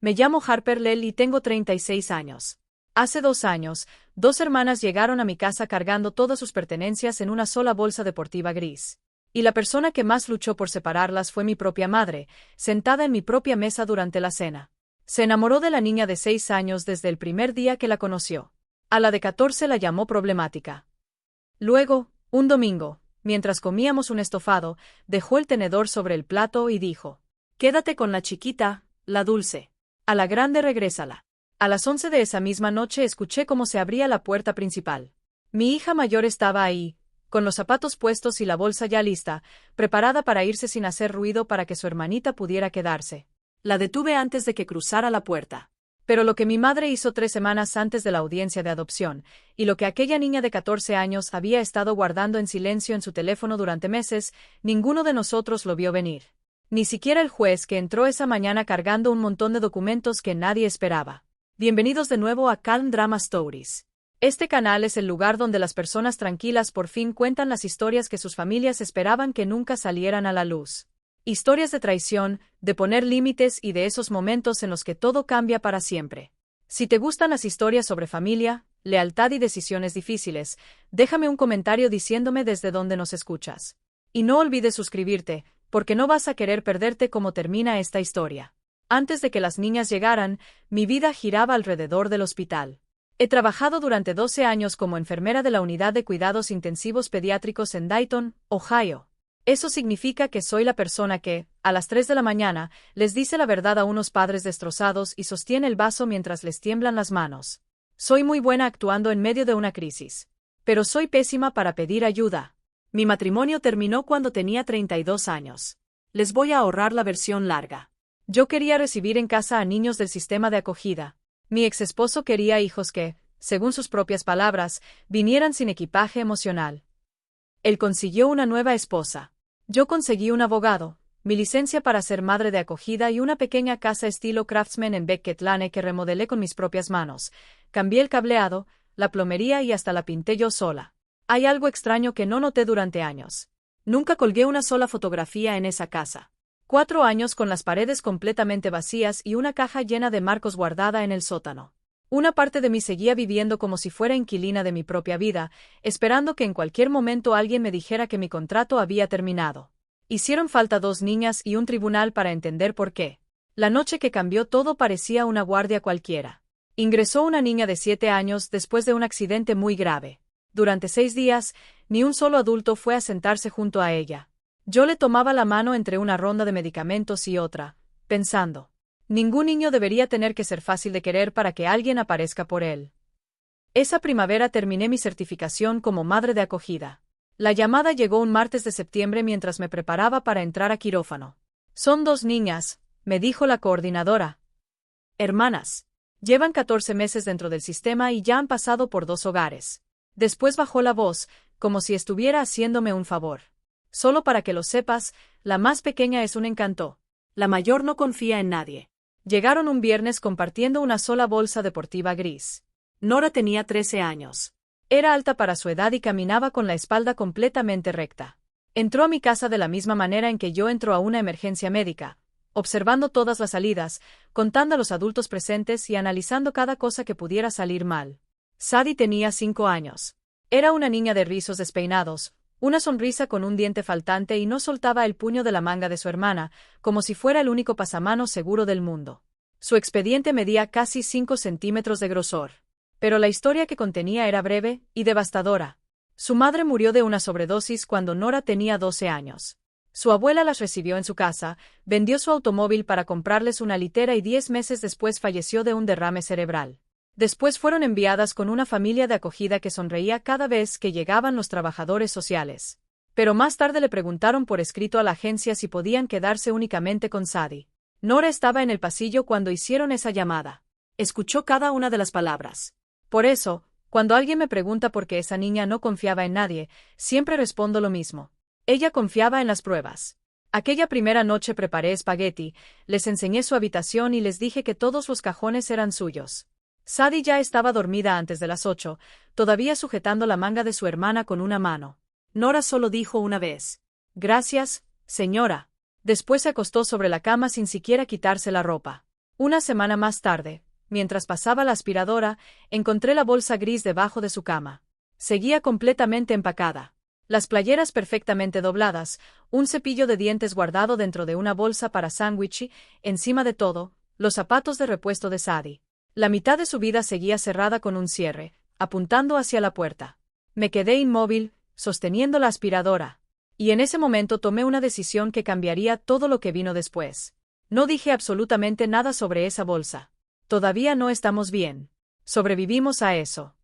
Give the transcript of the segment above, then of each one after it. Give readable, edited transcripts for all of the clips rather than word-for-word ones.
Me llamo Harper Lell y tengo 36 años. Hace 2 años, 2 hermanas llegaron a mi casa cargando todas sus pertenencias en una sola bolsa deportiva gris. Y la persona que más luchó por separarlas fue mi propia madre, sentada en mi propia mesa durante la cena. Se enamoró de la niña de 6 años desde el primer día que la conoció. A la de 14 la llamó problemática. Luego, un domingo, mientras comíamos un estofado, dejó el tenedor sobre el plato y dijo: «Quédate con la chiquita, la dulce. A la grande regrésala». A las 11 de esa misma noche escuché cómo se abría la puerta principal. Mi hija mayor estaba ahí, con los zapatos puestos y la bolsa ya lista, preparada para irse sin hacer ruido para que su hermanita pudiera quedarse. La detuve antes de que cruzara la puerta. Pero lo que mi madre hizo 3 semanas antes de la audiencia de adopción, y lo que aquella niña de 14 años había estado guardando en silencio en su teléfono durante meses, ninguno de nosotros lo vio venir. Ni siquiera el juez, que entró esa mañana cargando un montón de documentos que nadie esperaba. Bienvenidos de nuevo a Calm Drama Stories. Este canal es el lugar donde las personas tranquilas por fin cuentan las historias que sus familias esperaban que nunca salieran a la luz. Historias de traición, de poner límites y de esos momentos en los que todo cambia para siempre. Si te gustan las historias sobre familia, lealtad y decisiones difíciles, déjame un comentario diciéndome desde dónde nos escuchas. Y no olvides suscribirte, porque no vas a querer perderte cómo termina esta historia. Antes de que las niñas llegaran, mi vida giraba alrededor del hospital. He trabajado durante 12 años como enfermera de la unidad de cuidados intensivos pediátricos en Dayton, Ohio. Eso significa que soy la persona que, a las 3 de la mañana, les dice la verdad a unos padres destrozados y sostiene el vaso mientras les tiemblan las manos. Soy muy buena actuando en medio de una crisis. Pero soy pésima para pedir ayuda. Mi matrimonio terminó cuando tenía 32 años. Les voy a ahorrar la versión larga. Yo quería recibir en casa a niños del sistema de acogida. Mi exesposo quería hijos que, según sus propias palabras, vinieran sin equipaje emocional. Él consiguió una nueva esposa. Yo conseguí un abogado, mi licencia para ser madre de acogida y una pequeña casa estilo Craftsman en Beckett Lane que remodelé con mis propias manos. Cambié el cableado, la plomería y hasta la pinté yo sola. Hay algo extraño que no noté durante años. Nunca colgué una sola fotografía en esa casa. 4 años con las paredes completamente vacías y una caja llena de marcos guardada en el sótano. Una parte de mí seguía viviendo como si fuera inquilina de mi propia vida, esperando que en cualquier momento alguien me dijera que mi contrato había terminado. Hicieron falta 2 niñas y un tribunal para entender por qué. La noche que cambió todo parecía una guardia cualquiera. Ingresó una niña de 7 años después de un accidente muy grave. Durante 6 días, ni un solo adulto fue a sentarse junto a ella. Yo le tomaba la mano entre una ronda de medicamentos y otra, pensando: ningún niño debería tener que ser fácil de querer para que alguien aparezca por él. Esa primavera terminé mi certificación como madre de acogida. La llamada llegó un martes de septiembre mientras me preparaba para entrar a quirófano. «Son 2 niñas», me dijo la coordinadora. «Hermanas. Llevan 14 meses dentro del sistema y ya han pasado por 2 hogares». Después bajó la voz, como si estuviera haciéndome un favor. «Solo para que lo sepas, la más pequeña es un encanto. La mayor no confía en nadie». Llegaron un viernes compartiendo una sola bolsa deportiva gris. Nora tenía 13 años. Era alta para su edad y caminaba con la espalda completamente recta. Entró a mi casa de la misma manera en que yo entro a una emergencia médica, observando todas las salidas, contando a los adultos presentes y analizando cada cosa que pudiera salir mal. Sadie tenía 5 años. Era una niña de rizos despeinados, una sonrisa con un diente faltante y no soltaba el puño de la manga de su hermana, como si fuera el único pasamanos seguro del mundo. Su expediente medía casi 5 centímetros de grosor. Pero la historia que contenía era breve y devastadora. Su madre murió de una sobredosis cuando Nora tenía 12 años. Su abuela las recibió en su casa, vendió su automóvil para comprarles una litera y 10 meses después falleció de un derrame cerebral. Después fueron enviadas con una familia de acogida que sonreía cada vez que llegaban los trabajadores sociales. Pero más tarde le preguntaron por escrito a la agencia si podían quedarse únicamente con Sadie. Nora estaba en el pasillo cuando hicieron esa llamada. Escuchó cada una de las palabras. Por eso, cuando alguien me pregunta por qué esa niña no confiaba en nadie, siempre respondo lo mismo. Ella confiaba en las pruebas. Aquella primera noche preparé espagueti, les enseñé su habitación y les dije que todos los cajones eran suyos. Sadie ya estaba dormida antes de las 8, todavía sujetando la manga de su hermana con una mano. Nora solo dijo una vez: «Gracias, señora». Después se acostó sobre la cama sin siquiera quitarse la ropa. Una semana más tarde, mientras pasaba la aspiradora, encontré la bolsa gris debajo de su cama. Seguía completamente empacada. Las playeras perfectamente dobladas, un cepillo de dientes guardado dentro de una bolsa para sándwich y, encima de todo, los zapatos de repuesto de Sadie. La mitad de su vida seguía cerrada con un cierre, apuntando hacia la puerta. Me quedé inmóvil, sosteniendo la aspiradora. Y en ese momento tomé una decisión que cambiaría todo lo que vino después. No dije absolutamente nada sobre esa bolsa. Todavía no estamos bien. Sobrevivimos a eso.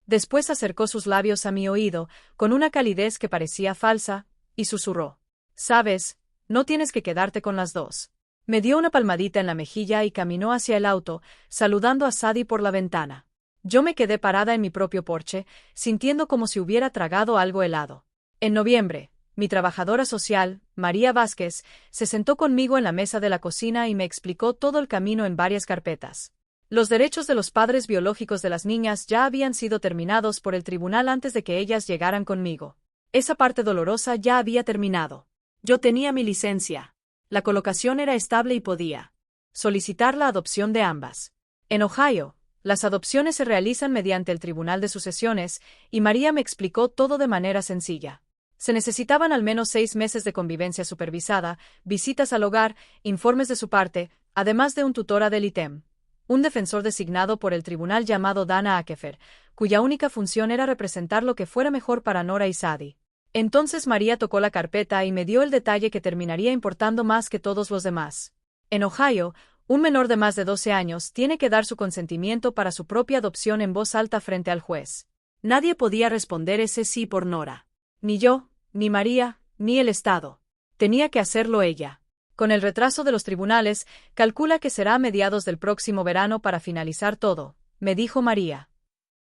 Después acercó sus labios a mi oído, con una calidez que parecía falsa, y susurró. «Sabes, no tienes que quedarte con las dos». Me dio una palmadita en la mejilla y caminó hacia el auto, saludando a Sadie por la ventana. Yo me quedé parada en mi propio porche, sintiendo como si hubiera tragado algo helado. En noviembre, mi trabajadora social, María Vázquez, se sentó conmigo en la mesa de la cocina y me explicó todo el camino en varias carpetas. Los derechos de los padres biológicos de las niñas ya habían sido terminados por el tribunal antes de que ellas llegaran conmigo. Esa parte dolorosa ya había terminado. Yo tenía mi licencia. La colocación era estable y podía solicitar la adopción de ambas. En Ohio, las adopciones se realizan mediante el Tribunal de Sucesiones, y María me explicó todo de manera sencilla. Se necesitaban al menos 6 meses de convivencia supervisada, visitas al hogar, informes de su parte, además de un tutor ad litem, un defensor designado por el tribunal llamado Dana Akefer, cuya única función era representar lo que fuera mejor para Nora y Sadie. Entonces María tocó la carpeta y me dio el detalle que terminaría importando más que todos los demás. En Ohio, un menor de más de 12 años tiene que dar su consentimiento para su propia adopción en voz alta frente al juez. Nadie podía responder ese sí por Nora. Ni yo, ni María, ni el Estado. Tenía que hacerlo ella. Con el retraso de los tribunales, calcula que será a mediados del próximo verano para finalizar todo, me dijo María.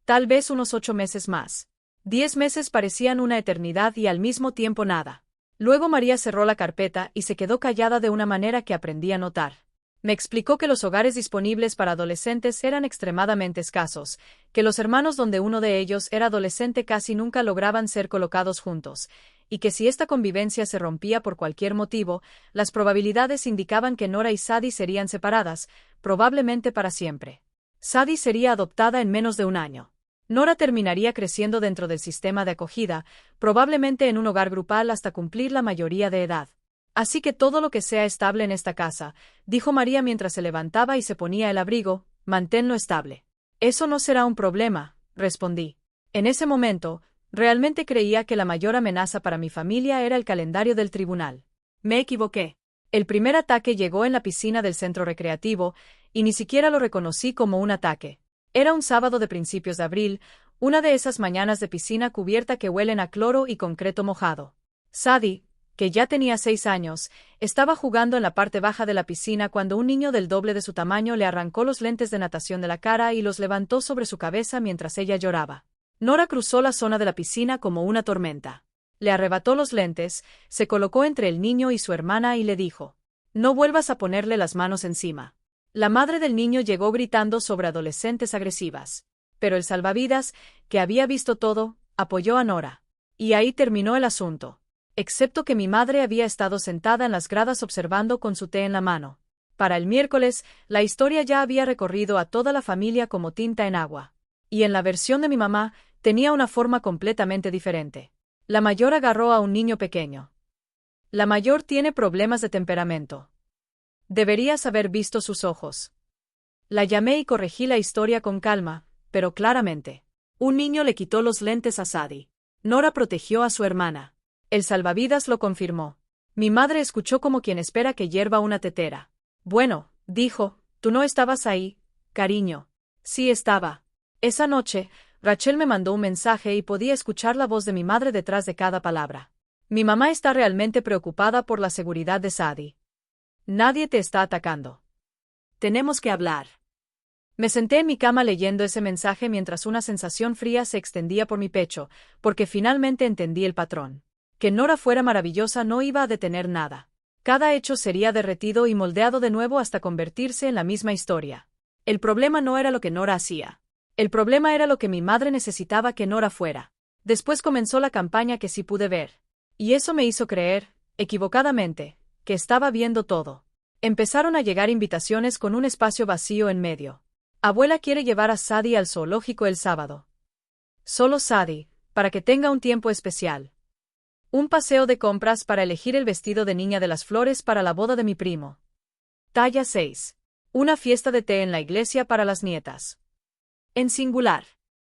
Tal vez unos 8 meses más. 10 meses parecían una eternidad y al mismo tiempo nada. Luego María cerró la carpeta y se quedó callada de una manera que aprendí a notar. Me explicó que los hogares disponibles para adolescentes eran extremadamente escasos, que los hermanos donde uno de ellos era adolescente casi nunca lograban ser colocados juntos, y que si esta convivencia se rompía por cualquier motivo, las probabilidades indicaban que Nora y Sadie serían separadas, probablemente para siempre. Sadie sería adoptada en menos de un año. Nora terminaría creciendo dentro del sistema de acogida, probablemente en un hogar grupal hasta cumplir la mayoría de edad. Así que todo lo que sea estable en esta casa, dijo María mientras se levantaba y se ponía el abrigo, manténlo estable. Eso no será un problema, respondí. En ese momento, realmente creía que la mayor amenaza para mi familia era el calendario del tribunal. Me equivoqué. El primer ataque llegó en la piscina del centro recreativo, y ni siquiera lo reconocí como un ataque. Era un sábado de principios de abril, una de esas mañanas de piscina cubierta que huelen a cloro y concreto mojado. Sadie, que ya tenía 6 años, estaba jugando en la parte baja de la piscina cuando un niño del doble de su tamaño le arrancó los lentes de natación de la cara y los levantó sobre su cabeza mientras ella lloraba. Nora cruzó la zona de la piscina como una tormenta. Le arrebató los lentes, se colocó entre el niño y su hermana y le dijo: «No vuelvas a ponerle las manos encima». La madre del niño llegó gritando sobre adolescentes agresivas. Pero el salvavidas, que había visto todo, apoyó a Nora. Y ahí terminó el asunto. Excepto que mi madre había estado sentada en las gradas observando con su té en la mano. Para el miércoles, la historia ya había recorrido a toda la familia como tinta en agua. Y en la versión de mi mamá, tenía una forma completamente diferente. La mayor agarró a un niño pequeño. La mayor tiene problemas de temperamento. Deberías haber visto sus ojos. La llamé y corregí la historia con calma, pero claramente. Un niño le quitó los lentes a Sadie. Nora protegió a su hermana. El salvavidas lo confirmó. Mi madre escuchó como quien espera que hierva una tetera. Bueno, dijo, tú no estabas ahí, cariño. Sí estaba. Esa noche, Rachel me mandó un mensaje y podía escuchar la voz de mi madre detrás de cada palabra. Mi mamá está realmente preocupada por la seguridad de Sadie. Nadie te está atacando. Tenemos que hablar. Me senté en mi cama leyendo ese mensaje mientras una sensación fría se extendía por mi pecho, porque finalmente entendí el patrón. Que Nora fuera maravillosa no iba a detener nada. Cada hecho sería derretido y moldeado de nuevo hasta convertirse en la misma historia. El problema no era lo que Nora hacía. El problema era lo que mi madre necesitaba que Nora fuera. Después comenzó la campaña que sí pude ver. Y eso me hizo creer, equivocadamente, que estaba viendo todo. Empezaron a llegar invitaciones con un espacio vacío en medio. Abuela quiere llevar a Sadie al zoológico el sábado. Solo Sadie, para que tenga un tiempo especial. Un paseo de compras para elegir el vestido de niña de las flores para la boda de mi primo. Talla 6. Una fiesta de té en la iglesia para las nietas. En singular.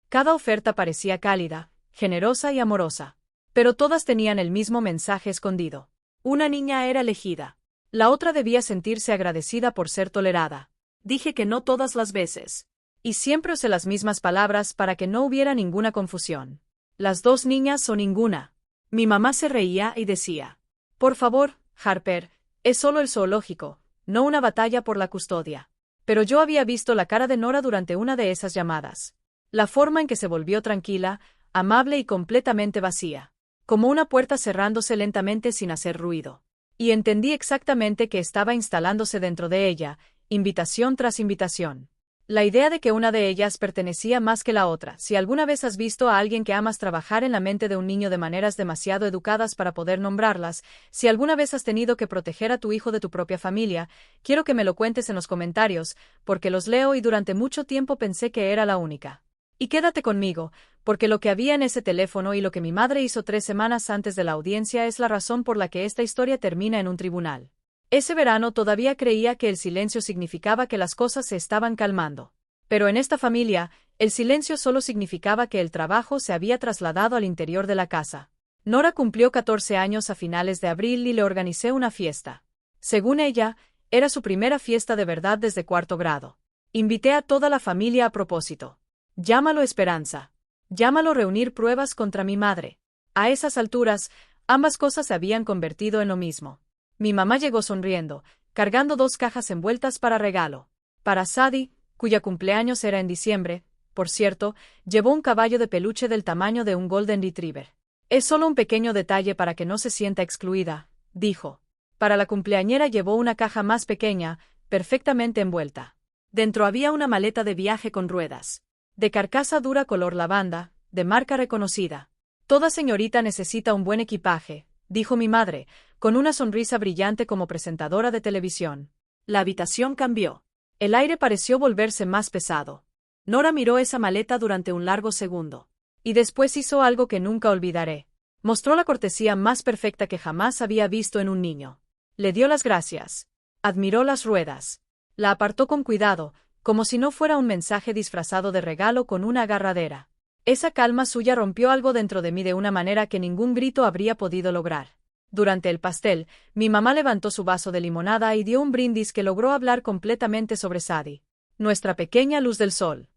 Cada oferta parecía cálida, generosa y amorosa. Pero todas tenían el mismo mensaje escondido. Una niña era elegida. La otra debía sentirse agradecida por ser tolerada. Dije que no todas las veces. Y siempre usé las mismas palabras para que no hubiera ninguna confusión. Las dos niñas o ninguna. Mi mamá se reía y decía: por favor, Harper, es solo el zoológico, no una batalla por la custodia. Pero yo había visto la cara de Nora durante una de esas llamadas. La forma en que se volvió tranquila, amable y completamente vacía. Como una puerta cerrándose lentamente sin hacer ruido. Y entendí exactamente que estaba instalándose dentro de ella, invitación tras invitación. La idea de que una de ellas pertenecía más que la otra. Si alguna vez has visto a alguien que amas trabajar en la mente de un niño de maneras demasiado educadas para poder nombrarlas, si alguna vez has tenido que proteger a tu hijo de tu propia familia, quiero que me lo cuentes en los comentarios, porque los leo y durante mucho tiempo pensé que era la única. Y quédate conmigo, porque lo que había en ese teléfono y lo que mi madre hizo 3 semanas antes de la audiencia es la razón por la que esta historia termina en un tribunal. Ese verano todavía creía que el silencio significaba que las cosas se estaban calmando. Pero en esta familia, el silencio solo significaba que el trabajo se había trasladado al interior de la casa. Nora cumplió 14 años a finales de abril y le organicé una fiesta. Según ella, era su primera fiesta de verdad desde 4º grado. Invité a toda la familia a propósito. Llámalo esperanza. Llámalo reunir pruebas contra mi madre. A esas alturas, ambas cosas se habían convertido en lo mismo. Mi mamá llegó sonriendo, cargando 2 cajas envueltas para regalo. Para Sadie, cuya cumpleaños era en diciembre, por cierto, llevó un caballo de peluche del tamaño de un Golden Retriever. Es solo un pequeño detalle para que no se sienta excluida, dijo. Para la cumpleañera llevó una caja más pequeña, perfectamente envuelta. Dentro había una maleta de viaje con ruedas. De carcasa dura color lavanda, de marca reconocida. Toda señorita necesita un buen equipaje, dijo mi madre, con una sonrisa brillante como presentadora de televisión. La habitación cambió. El aire pareció volverse más pesado. Nora miró esa maleta durante un largo segundo. Y después hizo algo que nunca olvidaré. Mostró la cortesía más perfecta que jamás había visto en un niño. Le dio las gracias. Admiró las ruedas. La apartó con cuidado, como si no fuera un mensaje disfrazado de regalo con una agarradera. Esa calma suya rompió algo dentro de mí de una manera que ningún grito habría podido lograr. Durante el pastel, mi mamá levantó su vaso de limonada y dio un brindis que logró hablar completamente sobre Sadie. Nuestra pequeña luz del sol.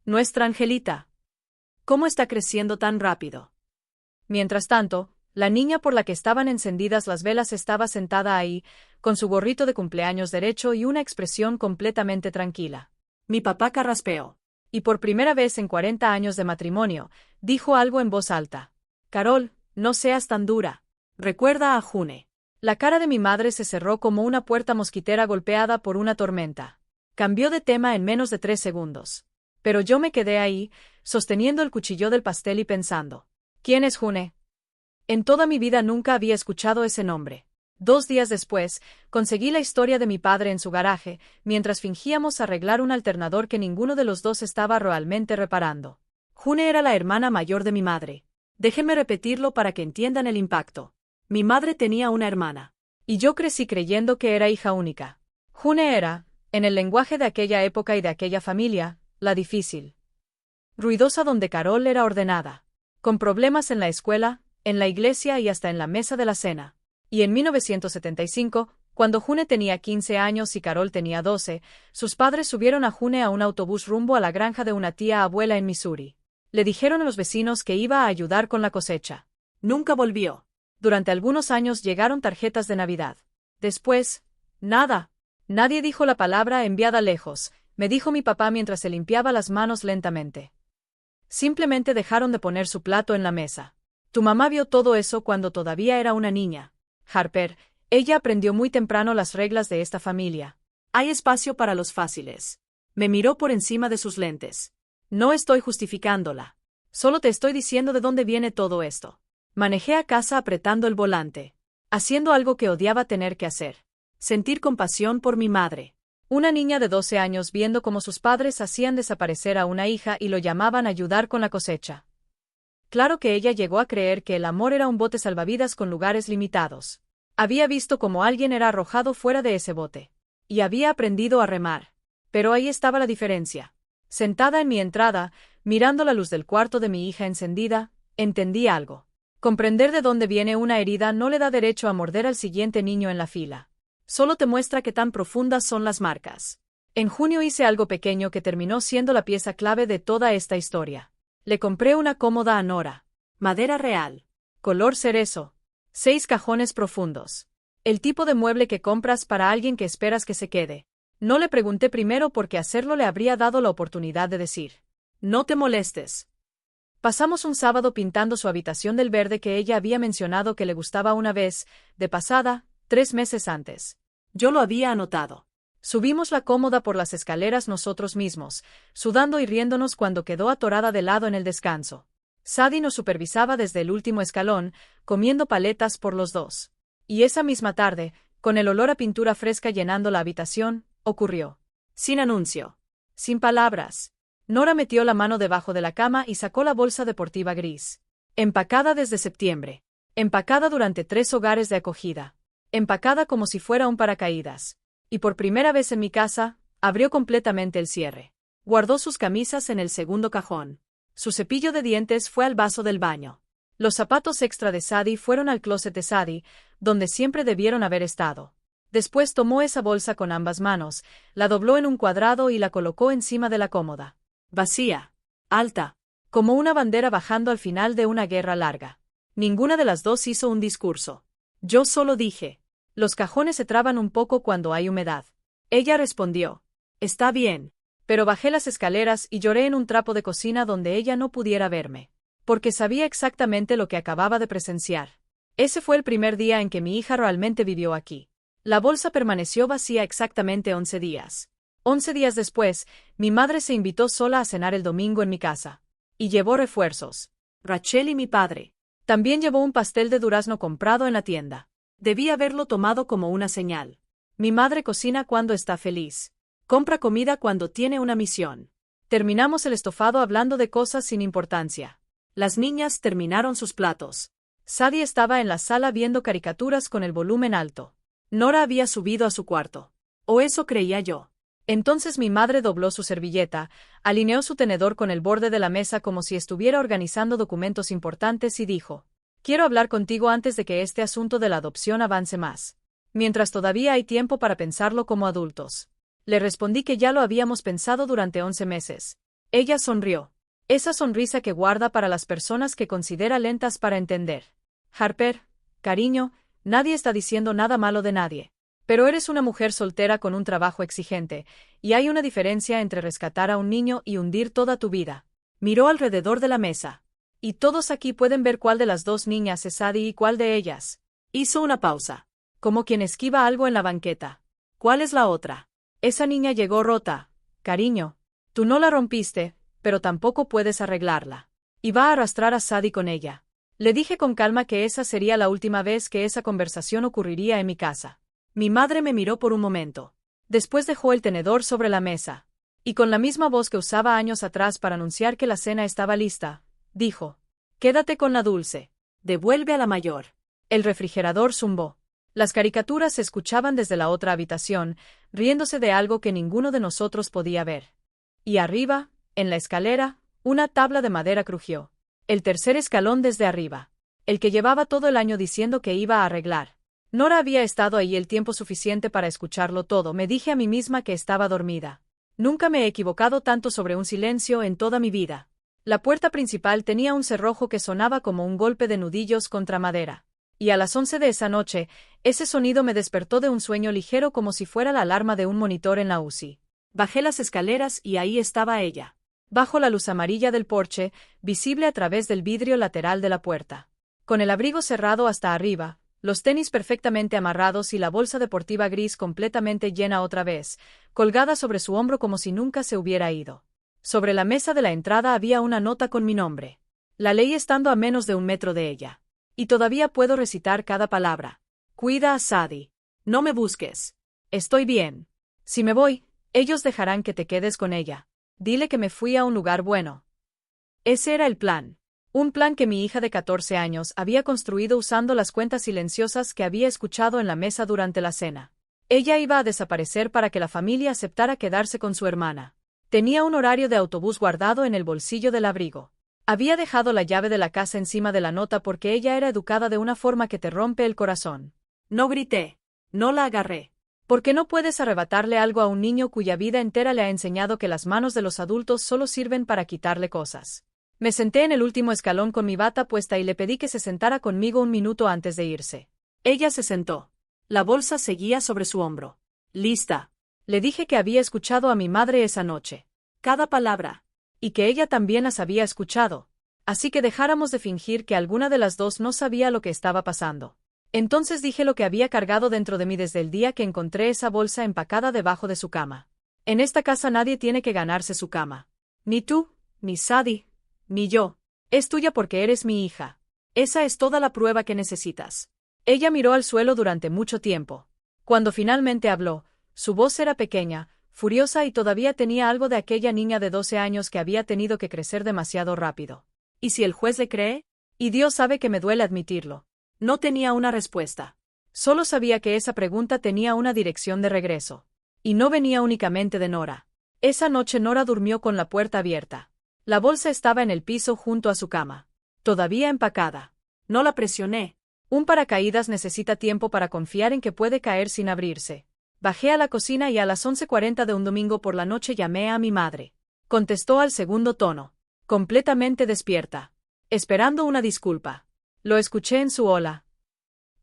Nuestra angelita. ¿Cómo está creciendo tan rápido? Mientras tanto, la niña por la que estaban encendidas las velas estaba sentada ahí, con su gorrito de cumpleaños derecho y una expresión completamente tranquila. Mi papá carraspeó. Y por primera vez en 40 años de matrimonio, dijo algo en voz alta. Carol, no seas tan dura. Recuerda a June. La cara de mi madre se cerró como una puerta mosquitera golpeada por una tormenta. Cambió de tema en menos de 3 segundos. Pero yo me quedé ahí, sosteniendo el cuchillo del pastel y pensando. ¿Quién es June? En toda mi vida nunca había escuchado ese nombre. 2 días después, conseguí la historia de mi padre en su garaje, mientras fingíamos arreglar un alternador que ninguno de los dos estaba realmente reparando. June era la hermana mayor de mi madre. Déjenme repetirlo para que entiendan el impacto. Mi madre tenía una hermana. Y yo crecí creyendo que era hija única. June era, en el lenguaje de aquella época y de aquella familia, la difícil. Ruidosa donde Carol era ordenada. Con problemas en la escuela, en la iglesia y hasta en la mesa de la cena. Y en 1975, cuando June tenía 15 años y Carol tenía 12, sus padres subieron a June a un autobús rumbo a la granja de una tía abuela en Missouri. Le dijeron a los vecinos que iba a ayudar con la cosecha. Nunca volvió. Durante algunos años llegaron tarjetas de Navidad. Después, nada. Nadie dijo la palabra enviada lejos, me dijo mi papá mientras se limpiaba las manos lentamente. Simplemente dejaron de poner su plato en la mesa. Tu mamá vio todo eso cuando todavía era una niña. Harper, ella aprendió muy temprano las reglas de esta familia. Hay espacio para los fáciles. Me miró por encima de sus lentes. No estoy justificándola. Solo te estoy diciendo de dónde viene todo esto. Manejé a casa apretando el volante. Haciendo algo que odiaba tener que hacer. Sentir compasión por mi madre. Una niña de 12 años viendo cómo sus padres hacían desaparecer a una hija y lo llamaban a ayudar con la cosecha. Claro que ella llegó a creer que el amor era un bote salvavidas con lugares limitados. Había visto cómo alguien era arrojado fuera de ese bote. Y había aprendido a remar. Pero ahí estaba la diferencia. Sentada en mi entrada, mirando la luz del cuarto de mi hija encendida, entendí algo. Comprender de dónde viene una herida no le da derecho a morder al siguiente niño en la fila. Solo te muestra qué tan profundas son las marcas. En junio hice algo pequeño que terminó siendo la pieza clave de toda esta historia. Le compré una cómoda a Nora. Madera real. Color cerezo. 6 cajones profundos. El tipo de mueble que compras para alguien que esperas que se quede. No le pregunté primero porque hacerlo le habría dado la oportunidad de decir: no te molestes. Pasamos un sábado pintando su habitación del verde que ella había mencionado que le gustaba una vez, de pasada, 3 meses antes. Yo lo había anotado. Subimos la cómoda por las escaleras nosotros mismos, sudando y riéndonos cuando quedó atorada de lado en el descanso. Sadie nos supervisaba desde el último escalón, comiendo paletas por los dos. Y esa misma tarde, con el olor a pintura fresca llenando la habitación, ocurrió. Sin anuncio. Sin palabras. Nora metió la mano debajo de la cama y sacó la bolsa deportiva gris. Empacada desde septiembre. Empacada durante 3 hogares de acogida. Empacada como si fuera un paracaídas. Y por primera vez en mi casa, abrió completamente el cierre. Guardó sus camisas en el segundo cajón. Su cepillo de dientes fue al vaso del baño. Los zapatos extra de Sadie fueron al closet de Sadie, donde siempre debieron haber estado. Después tomó esa bolsa con ambas manos, la dobló en un cuadrado y la colocó encima de la cómoda. Vacía. Alta. Como una bandera bajando al final de una guerra larga. Ninguna de las dos hizo un discurso. Yo solo dije: los cajones se traban un poco cuando hay humedad. Ella respondió: está bien. Pero bajé las escaleras y lloré en un trapo de cocina donde ella no pudiera verme. Porque sabía exactamente lo que acababa de presenciar. Ese fue el primer día en que mi hija realmente vivió aquí. La bolsa permaneció vacía exactamente 11 días. 11 días después, mi madre se invitó sola a cenar el domingo en mi casa. Y llevó refuerzos. Rachel y mi padre. También llevó un pastel de durazno comprado en la tienda. Debí haberlo tomado como una señal. Mi madre cocina cuando está feliz. Compra comida cuando tiene una misión. Terminamos el estofado hablando de cosas sin importancia. Las niñas terminaron sus platos. Sadie estaba en la sala viendo caricaturas con el volumen alto. Nora había subido a su cuarto. O eso creía yo. Entonces mi madre dobló su servilleta, alineó su tenedor con el borde de la mesa como si estuviera organizando documentos importantes y dijo: quiero hablar contigo antes de que este asunto de la adopción avance más. Mientras todavía hay tiempo para pensarlo como adultos. Le respondí que ya lo habíamos pensado durante 11 meses. Ella sonrió. Esa sonrisa que guarda para las personas que considera lentas para entender. Harper, cariño, nadie está diciendo nada malo de nadie. Pero eres una mujer soltera con un trabajo exigente, y hay una diferencia entre rescatar a un niño y hundir toda tu vida. Miró alrededor de la mesa. Y todos aquí pueden ver cuál de las dos niñas es Sadie y cuál de ellas. Hizo una pausa. Como quien esquiva algo en la banqueta. ¿Cuál es la otra? Esa niña llegó rota, cariño. Tú no la rompiste, pero tampoco puedes arreglarla. Y va a arrastrar a Sadie con ella. Le dije con calma que esa sería la última vez que esa conversación ocurriría en mi casa. Mi madre me miró por un momento. Después dejó el tenedor sobre la mesa. Y con la misma voz que usaba años atrás para anunciar que la cena estaba lista, dijo: quédate con la dulce. Devuelve a la mayor. El refrigerador zumbó. Las caricaturas se escuchaban desde la otra habitación, riéndose de algo que ninguno de nosotros podía ver. Y arriba, en la escalera, una tabla de madera crujió. El tercer escalón desde arriba. El que llevaba todo el año diciendo que iba a arreglar. Nora había estado ahí el tiempo suficiente para escucharlo todo. Me dije a mí misma que estaba dormida. Nunca me he equivocado tanto sobre un silencio en toda mi vida. La puerta principal tenía un cerrojo que sonaba como un golpe de nudillos contra madera. Y a las 11 de esa noche, ese sonido me despertó de un sueño ligero como si fuera la alarma de un monitor en la UCI. Bajé las escaleras y ahí estaba ella. Bajo la luz amarilla del porche, visible a través del vidrio lateral de la puerta. Con el abrigo cerrado hasta arriba, los tenis perfectamente amarrados y la bolsa deportiva gris completamente llena otra vez, colgada sobre su hombro como si nunca se hubiera ido. Sobre la mesa de la entrada había una nota con mi nombre. La leí estando a menos de 1 metro de ella. Y todavía puedo recitar cada palabra. Cuida a Sadie. No me busques. Estoy bien. Si me voy, ellos dejarán que te quedes con ella. Dile que me fui a un lugar bueno. Ese era el plan. Un plan que mi hija de 14 años había construido usando las cuentas silenciosas que había escuchado en la mesa durante la cena. Ella iba a desaparecer para que la familia aceptara quedarse con su hermana. Tenía un horario de autobús guardado en el bolsillo del abrigo. Había dejado la llave de la casa encima de la nota porque ella era educada de una forma que te rompe el corazón. No grité. No la agarré. Porque no puedes arrebatarle algo a un niño cuya vida entera le ha enseñado que las manos de los adultos solo sirven para quitarle cosas. Me senté en el último escalón con mi bata puesta y le pedí que se sentara conmigo un minuto antes de irse. Ella se sentó. La bolsa seguía sobre su hombro. Lista. Le dije que había escuchado a mi madre esa noche. Cada palabra. Y que ella también las había escuchado. Así que dejáramos de fingir que alguna de las dos no sabía lo que estaba pasando. Entonces dije lo que había cargado dentro de mí desde el día que encontré esa bolsa empacada debajo de su cama. En esta casa nadie tiene que ganarse su cama. Ni tú, ni Sadie, ni yo. Es tuya porque eres mi hija. Esa es toda la prueba que necesitas. Ella miró al suelo durante mucho tiempo. Cuando finalmente habló, su voz era pequeña, furiosa y todavía tenía algo de aquella niña de 12 años que había tenido que crecer demasiado rápido. ¿Y si el juez le cree? Y Dios sabe que me duele admitirlo. No tenía una respuesta. Solo sabía que esa pregunta tenía una dirección de regreso. Y no venía únicamente de Nora. Esa noche Nora durmió con la puerta abierta. La bolsa estaba en el piso junto a su cama. Todavía empacada. No la presioné. Un paracaídas necesita tiempo para confiar en que puede caer sin abrirse. Bajé a la cocina y a las 11:40 de un domingo por la noche llamé a mi madre. Contestó al segundo tono. Completamente despierta. Esperando una disculpa. Lo escuché en su hola.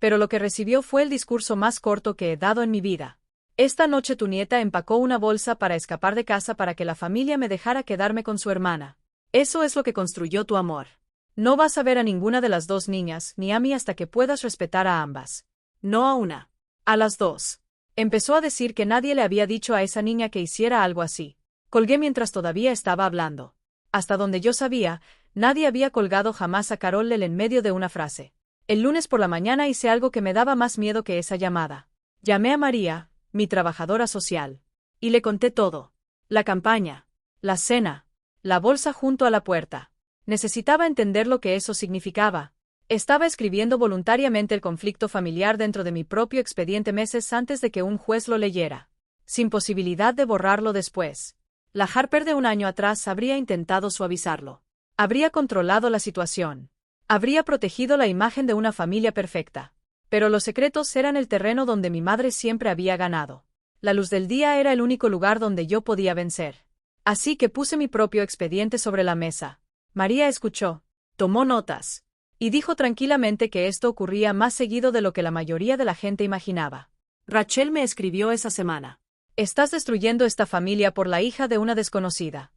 Pero lo que recibió fue el discurso más corto que he dado en mi vida. Esta noche tu nieta empacó una bolsa para escapar de casa para que la familia me dejara quedarme con su hermana. Eso es lo que construyó tu amor. No vas a ver a ninguna de las dos niñas, ni a mí hasta que puedas respetar a ambas. No a una. A las dos. Empezó a decir que nadie le había dicho a esa niña que hiciera algo así. Colgué mientras todavía estaba hablando. Hasta donde yo sabía, nadie había colgado jamás a Carol en medio de una frase. El lunes por la mañana hice algo que me daba más miedo que esa llamada. Llamé a María, mi trabajadora social. Y le conté todo. La campaña. La cena. La bolsa junto a la puerta. Necesitaba entender lo que eso significaba. Estaba escribiendo voluntariamente el conflicto familiar dentro de mi propio expediente meses antes de que un juez lo leyera. Sin posibilidad de borrarlo después. La Harper de un año atrás habría intentado suavizarlo. Habría controlado la situación. Habría protegido la imagen de una familia perfecta. Pero los secretos eran el terreno donde mi madre siempre había ganado. La luz del día era el único lugar donde yo podía vencer. Así que puse mi propio expediente sobre la mesa. María escuchó, tomó notas, y dijo tranquilamente que esto ocurría más seguido de lo que la mayoría de la gente imaginaba. Rachel me escribió esa semana. Estás destruyendo esta familia por la hija de una desconocida.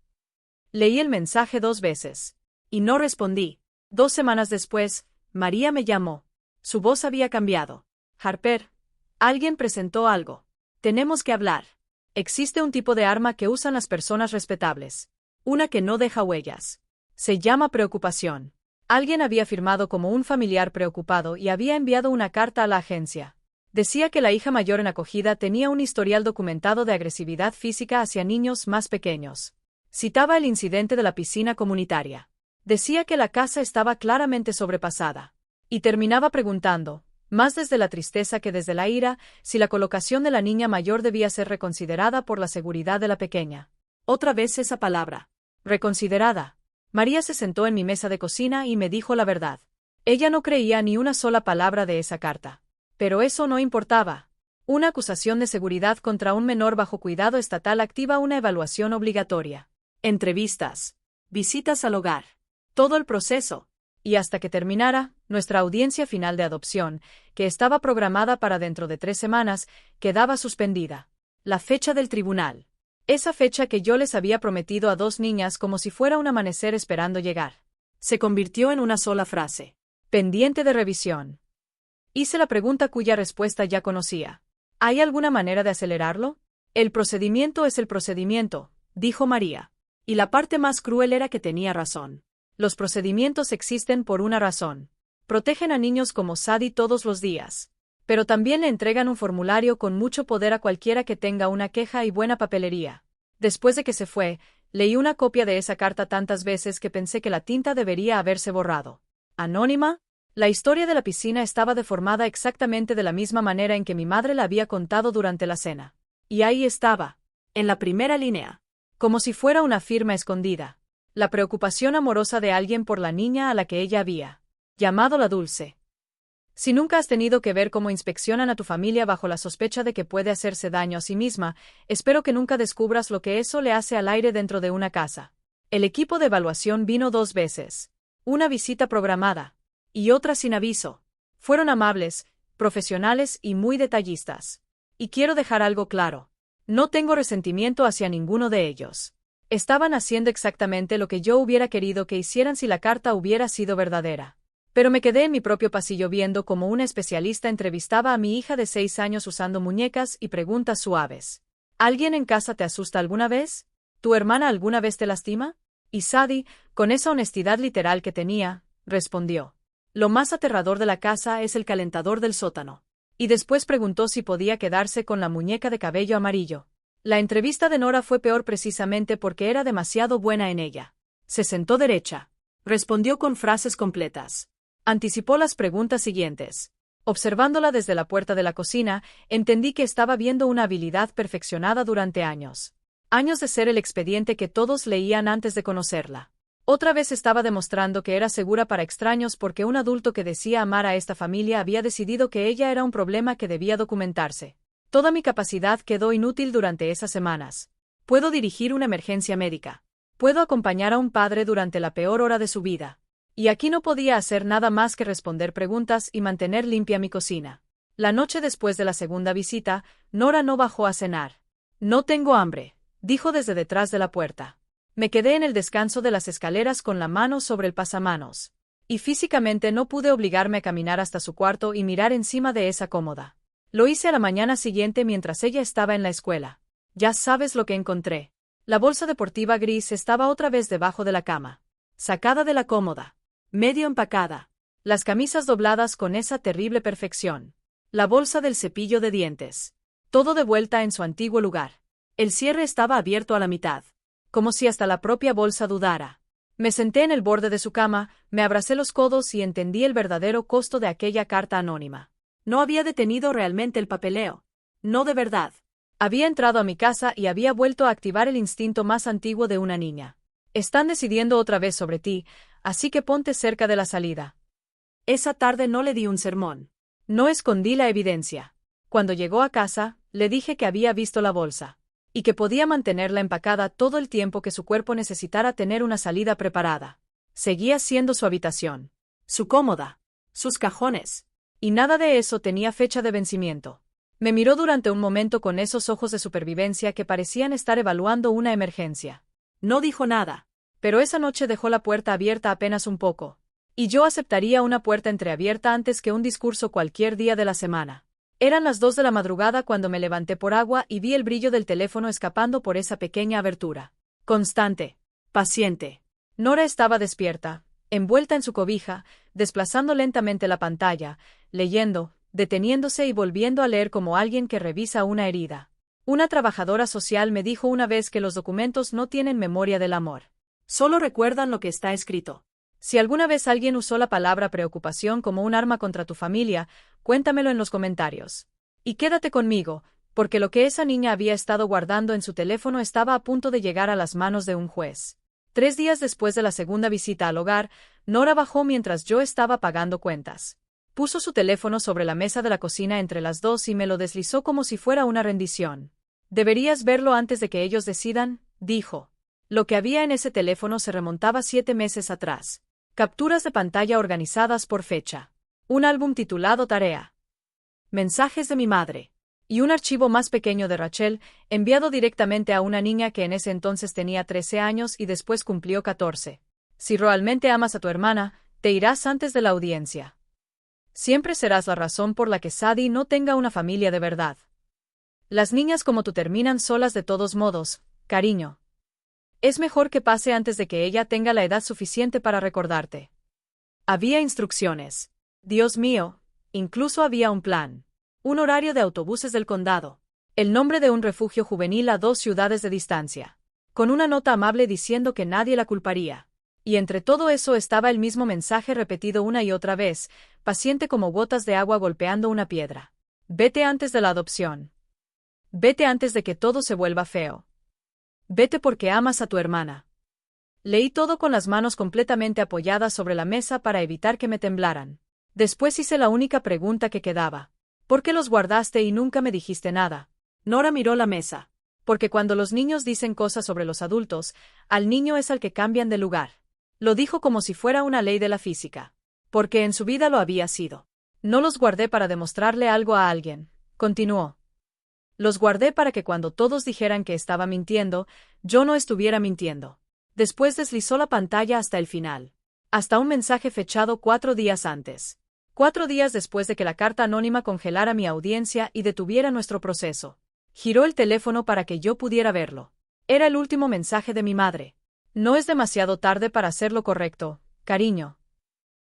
Leí el mensaje 2 veces. Y no respondí. 2 semanas después, María me llamó. Su voz había cambiado. Harper, alguien presentó algo. Tenemos que hablar. Existe un tipo de arma que usan las personas respetables. Una que no deja huellas. Se llama preocupación. Alguien había firmado como un familiar preocupado y había enviado una carta a la agencia. Decía que la hija mayor en acogida tenía un historial documentado de agresividad física hacia niños más pequeños. Citaba el incidente de la piscina comunitaria. Decía que la casa estaba claramente sobrepasada. Y terminaba preguntando, más desde la tristeza que desde la ira, si la colocación de la niña mayor debía ser reconsiderada por la seguridad de la pequeña. Otra vez esa palabra. Reconsiderada. María se sentó en mi mesa de cocina y me dijo la verdad. Ella no creía ni una sola palabra de esa carta. Pero eso no importaba. Una acusación de seguridad contra un menor bajo cuidado estatal activa una evaluación obligatoria. Entrevistas. Visitas al hogar. Todo el proceso. Y hasta que terminara, nuestra audiencia final de adopción, que estaba programada para dentro de 3 semanas, quedaba suspendida. La fecha del tribunal. Esa fecha que yo les había prometido a 2 niñas como si fuera un amanecer esperando llegar. Se convirtió en una sola frase. Pendiente de revisión. Hice la pregunta cuya respuesta ya conocía. ¿Hay alguna manera de acelerarlo? El procedimiento es el procedimiento, dijo María. Y la parte más cruel era que tenía razón. Los procedimientos existen por una razón. Protegen a niños como Sadie todos los días. Pero también le entregan un formulario con mucho poder a cualquiera que tenga una queja y buena papelería. Después de que se fue, leí una copia de esa carta tantas veces que pensé que la tinta debería haberse borrado. Anónima, la historia de la piscina estaba deformada exactamente de la misma manera en que mi madre la había contado durante la cena. Y ahí estaba, en la primera línea, como si fuera una firma escondida, la preocupación amorosa de alguien por la niña a la que ella había llamado la Dulce. Si nunca has tenido que ver cómo inspeccionan a tu familia bajo la sospecha de que puede hacerse daño a sí misma, espero que nunca descubras lo que eso le hace al aire dentro de una casa. El equipo de evaluación vino 2 veces. Una visita programada y otra sin aviso. Fueron amables, profesionales y muy detallistas. Y quiero dejar algo claro. No tengo resentimiento hacia ninguno de ellos. Estaban haciendo exactamente lo que yo hubiera querido que hicieran si la carta hubiera sido verdadera. Pero me quedé en mi propio pasillo viendo cómo una especialista entrevistaba a mi hija de 6 años usando muñecas y preguntas suaves. ¿Alguien en casa te asusta alguna vez? ¿Tu hermana alguna vez te lastima? Y Sadie, con esa honestidad literal que tenía, respondió. Lo más aterrador de la casa es el calentador del sótano. Y después preguntó si podía quedarse con la muñeca de cabello amarillo. La entrevista de Nora fue peor precisamente porque era demasiado buena en ella. Se sentó derecha. Respondió con frases completas. Anticipó las preguntas siguientes. Observándola desde la puerta de la cocina, entendí que estaba viendo una habilidad perfeccionada durante años. Años de ser el expediente que todos leían antes de conocerla. Otra vez estaba demostrando que era segura para extraños porque un adulto que decía amar a esta familia había decidido que ella era un problema que debía documentarse. Toda mi capacidad quedó inútil durante esas semanas. Puedo dirigir una emergencia médica. Puedo acompañar a un padre durante la peor hora de su vida. Y aquí no podía hacer nada más que responder preguntas y mantener limpia mi cocina. La noche después de la segunda visita, Nora no bajó a cenar. No tengo hambre, dijo desde detrás de la puerta. Me quedé en el descanso de las escaleras con la mano sobre el pasamanos. Y físicamente no pude obligarme a caminar hasta su cuarto y mirar encima de esa cómoda. Lo hice a la mañana siguiente mientras ella estaba en la escuela. Ya sabes lo que encontré. La bolsa deportiva gris estaba otra vez debajo de la cama. Sacada de la cómoda. Medio empacada. Las camisas dobladas con esa terrible perfección. La bolsa del cepillo de dientes. Todo de vuelta en su antiguo lugar. El cierre estaba abierto a la mitad. Como si hasta la propia bolsa dudara. Me senté en el borde de su cama, me abracé los codos y entendí el verdadero costo de aquella carta anónima. No había detenido realmente el papeleo. No de verdad. Había entrado a mi casa y había vuelto a activar el instinto más antiguo de una niña. Están decidiendo otra vez sobre ti, así que ponte cerca de la salida. Esa tarde no le di un sermón. No escondí la evidencia. Cuando llegó a casa, le dije que había visto la bolsa. Y que podía mantenerla empacada todo el tiempo que su cuerpo necesitara tener una salida preparada. Seguía siendo su habitación. Su cómoda. Sus cajones. Y nada de eso tenía fecha de vencimiento. Me miró durante un momento con esos ojos de supervivencia que parecían estar evaluando una emergencia. No dijo nada. Pero esa noche dejó la puerta abierta apenas un poco. Y yo aceptaría una puerta entreabierta antes que un discurso cualquier día de la semana. Eran las 2 de la madrugada cuando me levanté por agua y vi el brillo del teléfono escapando por esa pequeña abertura. Constante. Paciente. Nora estaba despierta, envuelta en su cobija, desplazando lentamente la pantalla, leyendo, deteniéndose y volviendo a leer como alguien que revisa una herida. Una trabajadora social me dijo una vez que los documentos no tienen memoria del amor. Solo recuerdan lo que está escrito. Si alguna vez alguien usó la palabra preocupación como un arma contra tu familia, cuéntamelo en los comentarios. Y quédate conmigo, porque lo que esa niña había estado guardando en su teléfono estaba a punto de llegar a las manos de un juez. 3 días después de la segunda visita al hogar, Nora bajó mientras yo estaba pagando cuentas. Puso su teléfono sobre la mesa de la cocina entre las dos y me lo deslizó como si fuera una rendición. Deberías verlo antes de que ellos decidan, dijo. Lo que había en ese teléfono se remontaba 7 meses atrás. Capturas de pantalla organizadas por fecha. Un álbum titulado Tarea. Mensajes de mi madre. Y un archivo más pequeño de Rachel, enviado directamente a una niña que en ese entonces tenía 13 años y después cumplió 14. Si realmente amas a tu hermana, te irás antes de la audiencia. Siempre serás la razón por la que Sadie no tenga una familia de verdad. Las niñas como tú terminan solas de todos modos, cariño. Es mejor que pase antes de que ella tenga la edad suficiente para recordarte. Había instrucciones. Dios mío, incluso había un plan. Un horario de autobuses del condado. El nombre de un refugio juvenil a 2 ciudades de distancia. Con una nota amable diciendo que nadie la culparía. Y entre todo eso estaba el mismo mensaje repetido una y otra vez, paciente como gotas de agua golpeando una piedra. Vete antes de la adopción. Vete antes de que todo se vuelva feo. Vete porque amas a tu hermana. Leí todo con las manos completamente apoyadas sobre la mesa para evitar que me temblaran. Después hice la única pregunta que quedaba. ¿Por qué los guardaste y nunca me dijiste nada? Nora miró la mesa. Porque cuando los niños dicen cosas sobre los adultos, al niño es al que cambian de lugar. Lo dijo como si fuera una ley de la física. Porque en su vida lo había sido. No los guardé para demostrarle algo a alguien, continuó. Los guardé para que cuando todos dijeran que estaba mintiendo, yo no estuviera mintiendo. Después deslizó la pantalla hasta el final. Hasta un mensaje fechado 4 días antes. 4 días después de que la carta anónima congelara mi audiencia y detuviera nuestro proceso. Giró el teléfono para que yo pudiera verlo. Era el último mensaje de mi madre. No es demasiado tarde para hacer lo correcto, cariño.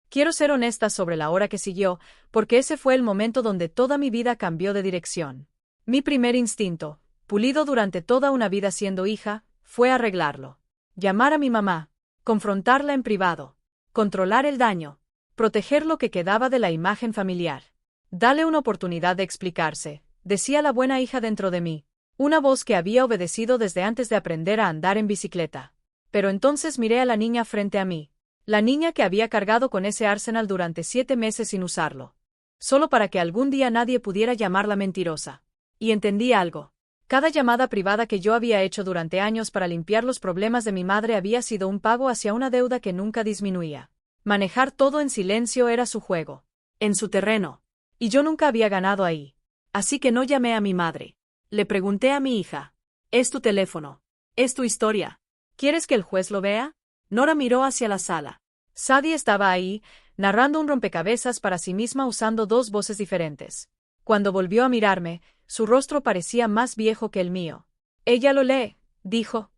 Quiero ser honesta sobre la hora que siguió, porque ese fue el momento donde toda mi vida cambió de dirección. Mi primer instinto, pulido durante toda una vida siendo hija, fue arreglarlo. Llamar a mi mamá, confrontarla en privado, controlar el daño, proteger lo que quedaba de la imagen familiar. Dale una oportunidad de explicarse, decía la buena hija dentro de mí, una voz que había obedecido desde antes de aprender a andar en bicicleta. Pero entonces miré a la niña frente a mí, la niña que había cargado con ese arsenal durante 7 meses sin usarlo, solo para que algún día nadie pudiera llamarla mentirosa. Y entendí algo. Cada llamada privada que yo había hecho durante años para limpiar los problemas de mi madre había sido un pago hacia una deuda que nunca disminuía. Manejar todo en silencio era su juego, en su terreno. Y yo nunca había ganado ahí. Así que no llamé a mi madre. Le pregunté a mi hija. ¿Es tu teléfono? ¿Es tu historia? ¿Quieres que el juez lo vea? Nora miró hacia la sala. Sadie estaba ahí, narrando un rompecabezas para sí misma usando 2 voces diferentes. Cuando volvió a mirarme, su rostro parecía más viejo que el mío. Ella lo lee, dijo.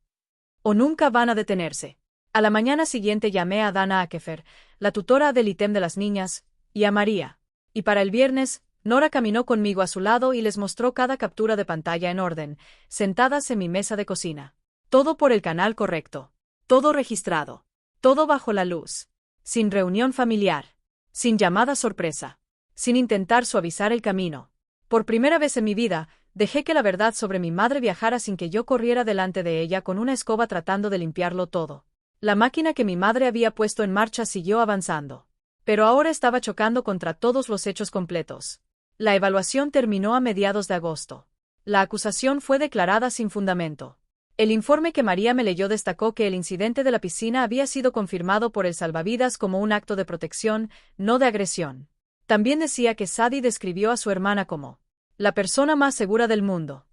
O nunca van a detenerse. A la mañana siguiente llamé a Dana Akefer, la tutora del ítem de las niñas, y a María. Y para el viernes, Nora caminó conmigo a su lado y les mostró cada captura de pantalla en orden, sentadas en mi mesa de cocina. Todo por el canal correcto. Todo registrado. Todo bajo la luz. Sin reunión familiar. Sin llamada sorpresa. Sin intentar suavizar el camino. Por primera vez en mi vida, dejé que la verdad sobre mi madre viajara sin que yo corriera delante de ella con una escoba tratando de limpiarlo todo. La máquina que mi madre había puesto en marcha siguió avanzando. Pero ahora estaba chocando contra todos los hechos completos. La evaluación terminó a mediados de agosto. La acusación fue declarada sin fundamento. El informe que María me leyó destacó que el incidente de la piscina había sido confirmado por el salvavidas como un acto de protección, no de agresión. También decía que Sadie describió a su hermana como la persona más segura del mundo.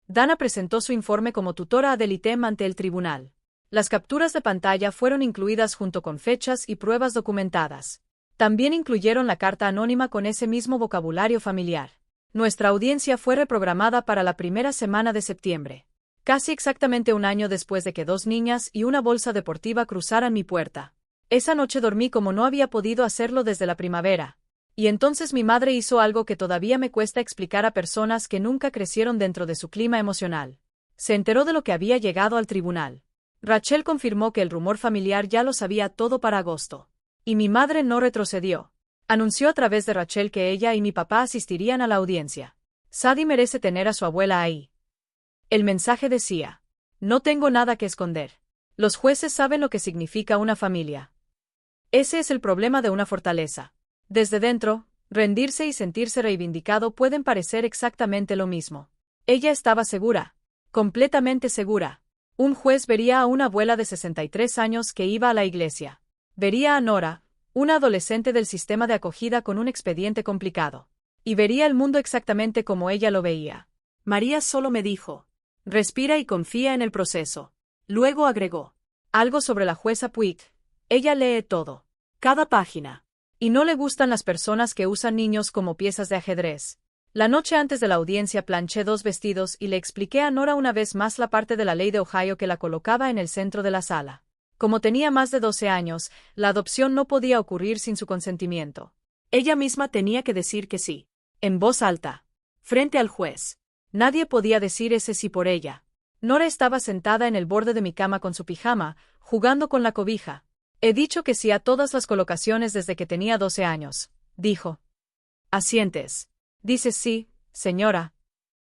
Dana presentó su informe como tutora del ítem ante el tribunal. Las capturas de pantalla fueron incluidas junto con fechas y pruebas documentadas. También incluyeron la carta anónima con ese mismo vocabulario familiar. Nuestra audiencia fue reprogramada para la primera semana de septiembre. Casi exactamente un año después de que 2 niñas y una bolsa deportiva cruzaran mi puerta. Esa noche dormí como no había podido hacerlo desde la primavera. Y entonces mi madre hizo algo que todavía me cuesta explicar a personas que nunca crecieron dentro de su clima emocional. Se enteró de lo que había llegado al tribunal. Rachel confirmó que el rumor familiar ya lo sabía todo para agosto. Y mi madre no retrocedió. Anunció a través de Rachel que ella y mi papá asistirían a la audiencia. Sadie merece tener a su abuela ahí. El mensaje decía: no tengo nada que esconder. Los jueces saben lo que significa una familia. Ese es el problema de una fortaleza. Desde dentro, rendirse y sentirse reivindicado pueden parecer exactamente lo mismo. Ella estaba segura, completamente segura. Un juez vería a una abuela de 63 años que iba a la iglesia. Vería a Nora, una adolescente del sistema de acogida con un expediente complicado. Y vería el mundo exactamente como ella lo veía. María solo me dijo: respira y confía en el proceso. Luego agregó: algo sobre la jueza Puig. Ella lee todo. Cada página. Y no le gustan las personas que usan niños como piezas de ajedrez. La noche antes de la audiencia planché 2 vestidos y le expliqué a Nora una vez más la parte de la ley de Ohio que la colocaba en el centro de la sala. Como tenía más de 12 años, la adopción no podía ocurrir sin su consentimiento. Ella misma tenía que decir que sí. en voz alta, frente al juez. Nadie podía decir ese sí por ella. Nora estaba sentada en el borde de mi cama con su pijama, jugando con la cobija. He dicho que sí a todas las colocaciones desde que tenía 12 años, dijo. Asientes. Dices sí, señora.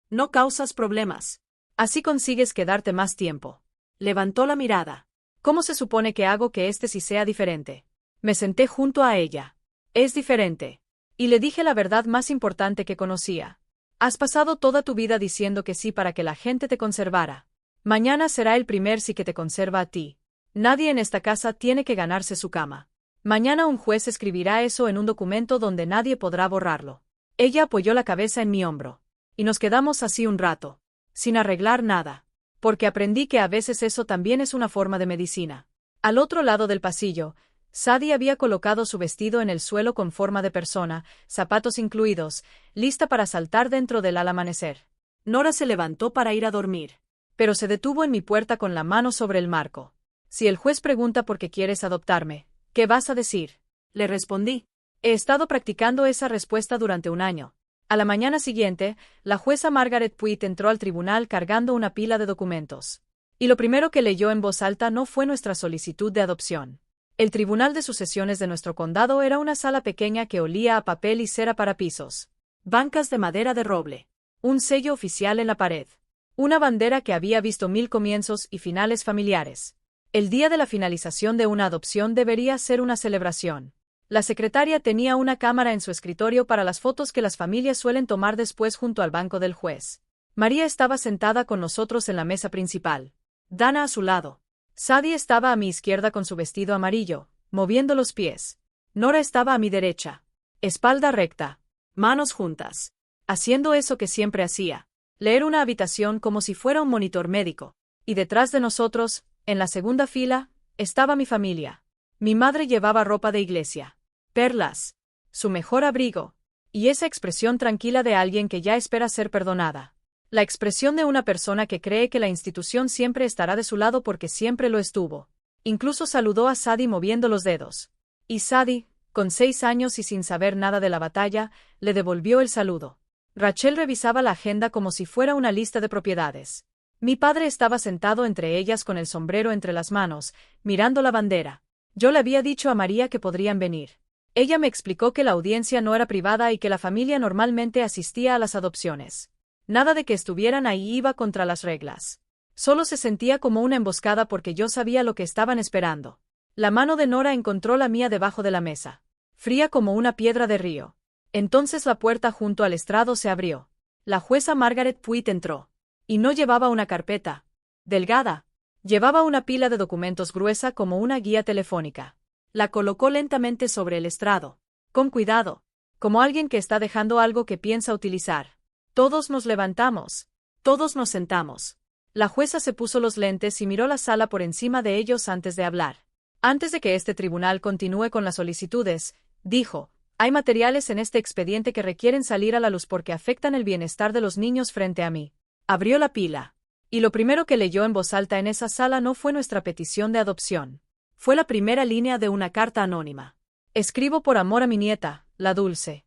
No causas problemas. Así consigues quedarte más tiempo. Levantó la mirada. ¿Cómo se supone que hago que este sí sea diferente? Me senté junto a ella. Es diferente. Y le dije la verdad más importante que conocía. Has pasado toda tu vida diciendo que sí para que la gente te conservara. Mañana será el primer sí que te conserva a ti. Nadie en esta casa tiene que ganarse su cama. Mañana un juez escribirá eso en un documento donde nadie podrá borrarlo. Ella apoyó la cabeza en mi hombro. Y nos quedamos así un rato, sin arreglar nada, porque aprendí que a veces eso también es una forma de medicina. Al otro lado del pasillo, Sadie había colocado su vestido en el suelo con forma de persona, zapatos incluidos, lista para saltar dentro del al amanecer. Nora se levantó para ir a dormir, pero se detuvo en mi puerta con la mano sobre el marco. Si el juez pregunta por qué quieres adoptarme, ¿qué vas a decir? Le respondí. He estado practicando esa respuesta durante un año. A la mañana siguiente, la jueza Margaret Puit entró al tribunal cargando una pila de documentos. Y lo primero que leyó en voz alta no fue nuestra solicitud de adopción. El tribunal de sucesiones de nuestro condado era una sala pequeña que olía a papel y cera para pisos. Bancas de madera de roble. Un sello oficial en la pared. Una bandera que había visto 1000 comienzos y finales familiares. El día de la finalización de una adopción debería ser una celebración. La secretaria tenía una cámara en su escritorio para las fotos que las familias suelen tomar después junto al banco del juez. María estaba sentada con nosotros en la mesa principal. Dana a su lado. Sadie estaba a mi izquierda con su vestido amarillo, moviendo los pies. Nora estaba a mi derecha. Espalda recta. Manos juntas. Haciendo eso que siempre hacía. Leer una habitación como si fuera un monitor médico. Y detrás de nosotros, en la segunda fila, estaba mi familia. Mi madre llevaba ropa de iglesia. Perlas. Su mejor abrigo. Y esa expresión tranquila de alguien que ya espera ser perdonada. La expresión de una persona que cree que la institución siempre estará de su lado porque siempre lo estuvo. Incluso saludó a Sadie moviendo los dedos. Y Sadie, con 6 años y sin saber nada de la batalla, le devolvió el saludo. Rachel revisaba la agenda como si fuera una lista de propiedades. Mi padre estaba sentado entre ellas con el sombrero entre las manos, mirando la bandera. Yo le había dicho a María que podrían venir. Ella me explicó que la audiencia no era privada y que la familia normalmente asistía a las adopciones. Nada de que estuvieran ahí iba contra las reglas. Solo se sentía como una emboscada porque yo sabía lo que estaban esperando. La mano de Nora encontró la mía debajo de la mesa, fría como una piedra de río. Entonces la puerta junto al estrado se abrió. La jueza Margaret Puit entró. Y no llevaba una carpeta delgada. Llevaba una pila de documentos gruesa como una guía telefónica. La colocó lentamente sobre el estrado. Con cuidado. Como alguien que está dejando algo que piensa utilizar. Todos nos levantamos. Todos nos sentamos. La jueza se puso los lentes y miró la sala por encima de ellos antes de hablar. Antes de que este tribunal continúe con las solicitudes, dijo, hay materiales en este expediente que requieren salir a la luz porque afectan el bienestar de los niños frente a mí. Abrió la pila. Y lo primero que leyó en voz alta en esa sala no fue nuestra petición de adopción. Fue la primera línea de una carta anónima. Escribo por amor a mi nieta, la Dulce.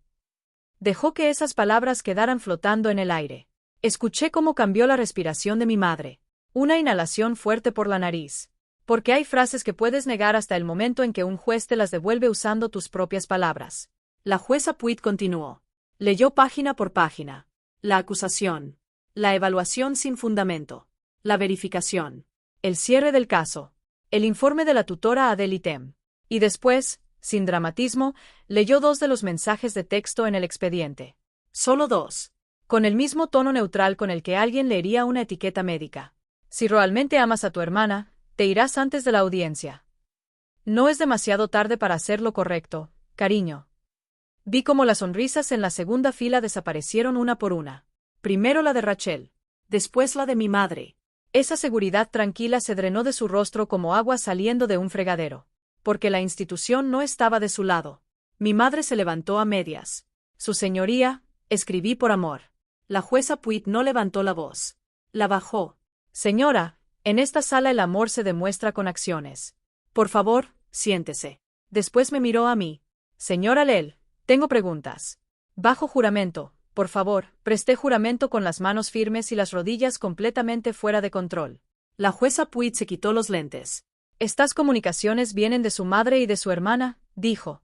Dejó que esas palabras quedaran flotando en el aire. Escuché cómo cambió la respiración de mi madre. Una inhalación fuerte por la nariz. Porque hay frases que puedes negar hasta el momento en que un juez te las devuelve usando tus propias palabras. La jueza Puit continuó. Leyó página por página. La acusación. La evaluación sin fundamento. La verificación. El cierre del caso. El informe de la tutora Adele Item. Y después, sin dramatismo, leyó 2 de los mensajes de texto en el expediente. Solo 2. Con el mismo tono neutral con el que alguien leería una etiqueta médica. Si realmente amas a tu hermana, te irás antes de la audiencia. No es demasiado tarde para hacer lo correcto, cariño. Vi cómo las sonrisas en la segunda fila desaparecieron una por una. Primero la de Rachel. Después la de mi madre. Esa seguridad tranquila se drenó de su rostro como agua saliendo de un fregadero. Porque la institución no estaba de su lado. Mi madre se levantó a medias. Su señoría, escribí por amor. La jueza Puit no levantó la voz. La bajó. Señora, en esta sala el amor se demuestra con acciones. Por favor, siéntese. Después me miró a mí. Señora Lel, tengo preguntas. Bajo juramento, por favor, presté juramento con las manos firmes y las rodillas completamente fuera de control. La jueza Puig se quitó los lentes. Estas comunicaciones vienen de su madre y de su hermana, dijo.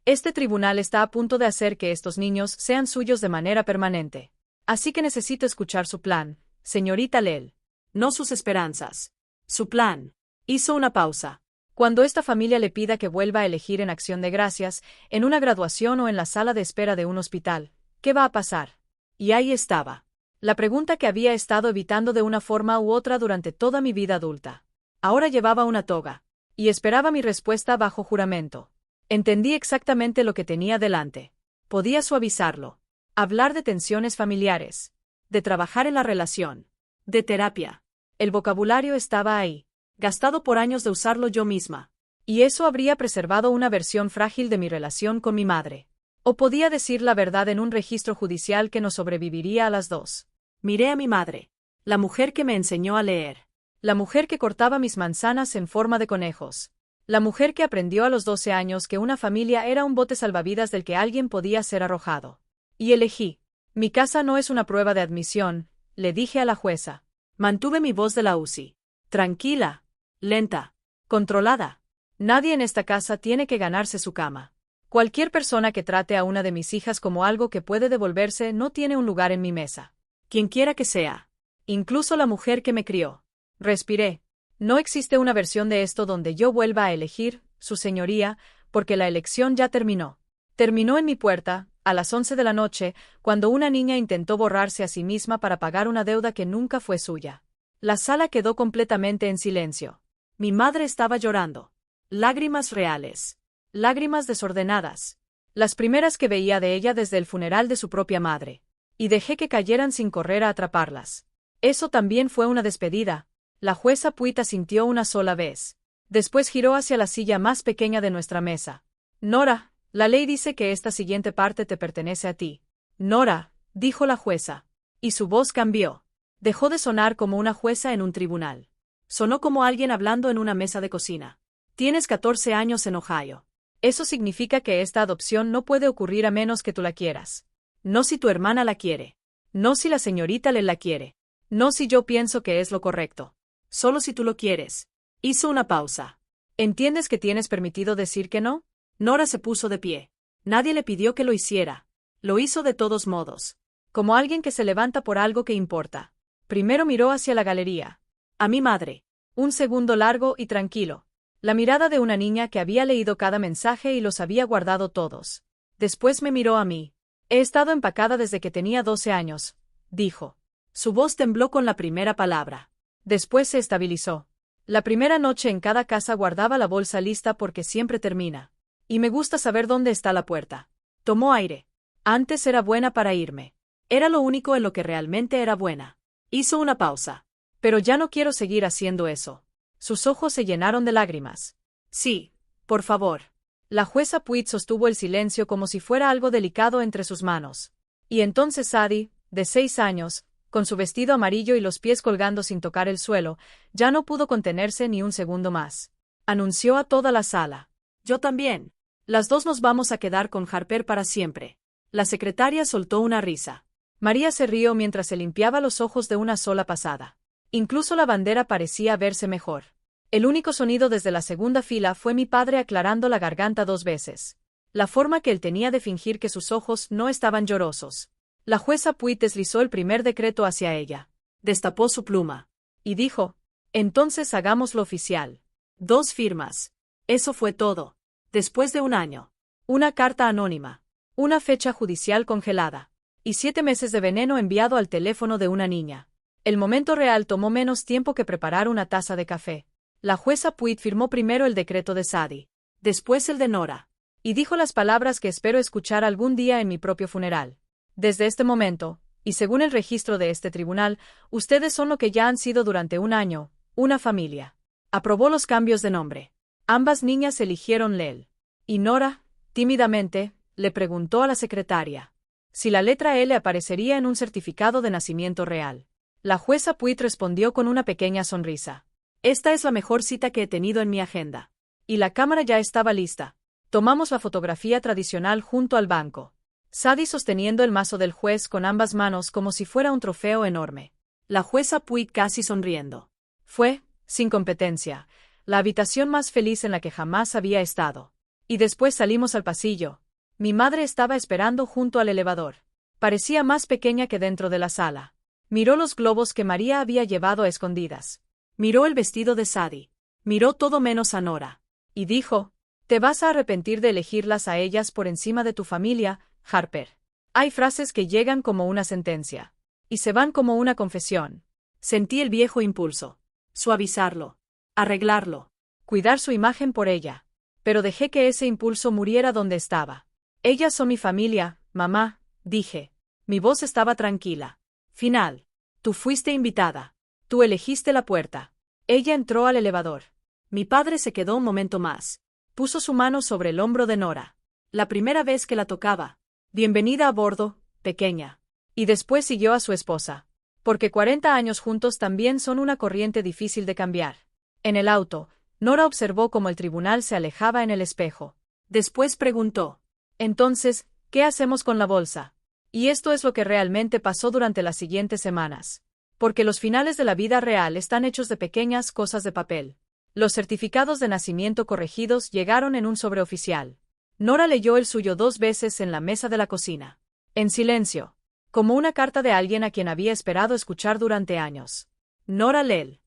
Este tribunal está a punto de hacer que estos niños sean suyos de manera permanente. Así que necesito escuchar su plan, señorita Lel. No sus esperanzas. Su plan. Hizo una pausa. Cuando esta familia le pida que vuelva a elegir en acción de gracias, en una graduación o en la sala de espera de un hospital, ¿qué va a pasar? Y ahí estaba. La pregunta que había estado evitando de una forma u otra durante toda mi vida adulta. Ahora llevaba una toga. Y esperaba mi respuesta bajo juramento. Entendí exactamente lo que tenía delante. Podía suavizarlo. Hablar de tensiones familiares. De trabajar en la relación. De terapia. El vocabulario estaba ahí. Gastado por años de usarlo yo misma. Y eso habría preservado una versión frágil de mi relación con mi madre. O podía decir la verdad en un registro judicial que nos sobreviviría a las dos. Miré a mi madre. La mujer que me enseñó a leer. La mujer que cortaba mis manzanas en forma de conejos. La mujer que aprendió a los 12 años que una familia era un bote salvavidas del que alguien podía ser arrojado. Y elegí. Mi casa no es una prueba de admisión, le dije a la jueza. Mantuve mi voz de la UCI. Tranquila. Lenta. Controlada. Nadie en esta casa tiene que ganarse su cama. Cualquier persona que trate a una de mis hijas como algo que puede devolverse no tiene un lugar en mi mesa. Quienquiera que sea. Incluso la mujer que me crió. Respiré. No existe una versión de esto donde yo vuelva a elegir, su señoría, porque la elección ya terminó. Terminó en mi puerta, a las 11 de la noche, cuando una niña intentó borrarse a sí misma para pagar una deuda que nunca fue suya. La sala quedó completamente en silencio. Mi madre estaba llorando. Lágrimas reales. Lágrimas desordenadas. Las primeras que veía de ella desde el funeral de su propia madre. Y dejé que cayeran sin correr a atraparlas. Eso también fue una despedida. La jueza Puig asintió una sola vez. Después giró hacia la silla más pequeña de nuestra mesa. Nora, la ley dice que esta siguiente parte te pertenece a ti. Nora, dijo la jueza. Y su voz cambió. Dejó de sonar como una jueza en un tribunal. Sonó como alguien hablando en una mesa de cocina. Tienes 14 años en Ohio. Eso significa que esta adopción no puede ocurrir a menos que tú la quieras. No si tu hermana la quiere. No si la señorita le la quiere. No si yo pienso que es lo correcto. Solo si tú lo quieres. Hizo una pausa. ¿Entiendes que tienes permitido decir que no? Nora se puso de pie. Nadie le pidió que lo hiciera. Lo hizo de todos modos. Como alguien que se levanta por algo que importa. Primero miró hacia la galería. A mi madre. Un segundo largo y tranquilo. La mirada de una niña que había leído cada mensaje y los había guardado todos. Después me miró a mí. He estado empacada desde que tenía 12 años, dijo. Su voz tembló con la primera palabra. Después se estabilizó. La primera noche en cada casa guardaba la bolsa lista porque siempre termina. Y me gusta saber dónde está la puerta. Tomó aire. Antes era buena para irme. Era lo único en lo que realmente era buena. Hizo una pausa. Pero ya no quiero seguir haciendo eso. Sus ojos se llenaron de lágrimas. Sí, por favor. La jueza Puig sostuvo el silencio como si fuera algo delicado entre sus manos. Y entonces Sadie, de 6 años, con su vestido amarillo y los pies colgando sin tocar el suelo, ya no pudo contenerse ni un segundo más. Anunció a toda la sala. Yo también. Las dos nos vamos a quedar con Harper para siempre. La secretaria soltó una risa. María se rió mientras se limpiaba los ojos de una sola pasada. Incluso la bandera parecía verse mejor. El único sonido desde la segunda fila fue mi padre aclarando la garganta 2 veces. La forma que él tenía de fingir que sus ojos no estaban llorosos. La jueza Puig deslizó el primer decreto hacia ella. Destapó su pluma. Y dijo, entonces hagámoslo oficial. 2 firmas. Eso fue todo. Después de 1 año. Una carta anónima. Una fecha judicial congelada. Y 7 meses de veneno enviado al teléfono de una niña. El momento real tomó menos tiempo que preparar una taza de café. La jueza Puig firmó primero el decreto de Sadie. Después el de Nora. Y dijo las palabras que espero escuchar algún día en mi propio funeral. Desde este momento, y según el registro de este tribunal, ustedes son lo que ya han sido durante 1 año, una familia. Aprobó los cambios de nombre. Ambas niñas eligieron Lel. Y Nora, tímidamente, le preguntó a la secretaria si la letra L aparecería en un certificado de nacimiento real. La jueza Puig respondió con una pequeña sonrisa. Esta es la mejor cita que he tenido en mi agenda. Y la cámara ya estaba lista. Tomamos la fotografía tradicional junto al banco. Sadie sosteniendo el mazo del juez con ambas manos como si fuera un trofeo enorme. La jueza Puig casi sonriendo. Fue, sin competencia, la habitación más feliz en la que jamás había estado. Y después salimos al pasillo. Mi madre estaba esperando junto al elevador. Parecía más pequeña que dentro de la sala. Miró los globos que María había llevado a escondidas. Miró el vestido de Sadie. Miró todo menos a Nora. Y dijo, «Te vas a arrepentir de elegirlas a ellas por encima de tu familia, Harper». Hay frases que llegan como una sentencia. Y se van como una confesión. Sentí el viejo impulso. Suavizarlo. Arreglarlo. Cuidar su imagen por ella. Pero dejé que ese impulso muriera donde estaba. Ellas son mi familia, mamá, dije. Mi voz estaba tranquila. Final. Tú fuiste invitada. Tú elegiste la puerta. Ella entró al elevador. Mi padre se quedó un momento más. Puso su mano sobre el hombro de Nora. La primera vez que la tocaba. Bienvenida a bordo, pequeña. Y después siguió a su esposa. Porque 40 años juntos también son una corriente difícil de cambiar. En el auto, Nora observó cómo el tribunal se alejaba en el espejo. Después preguntó. Entonces, ¿qué hacemos con la bolsa? Y esto es lo que realmente pasó durante las siguientes semanas. Porque los finales de la vida real están hechos de pequeñas cosas de papel. Los certificados de nacimiento corregidos llegaron en un sobreoficial. Nora leyó el suyo 2 veces en la mesa de la cocina. En silencio. Como una carta de alguien a quien había esperado escuchar durante años. Nora Lel.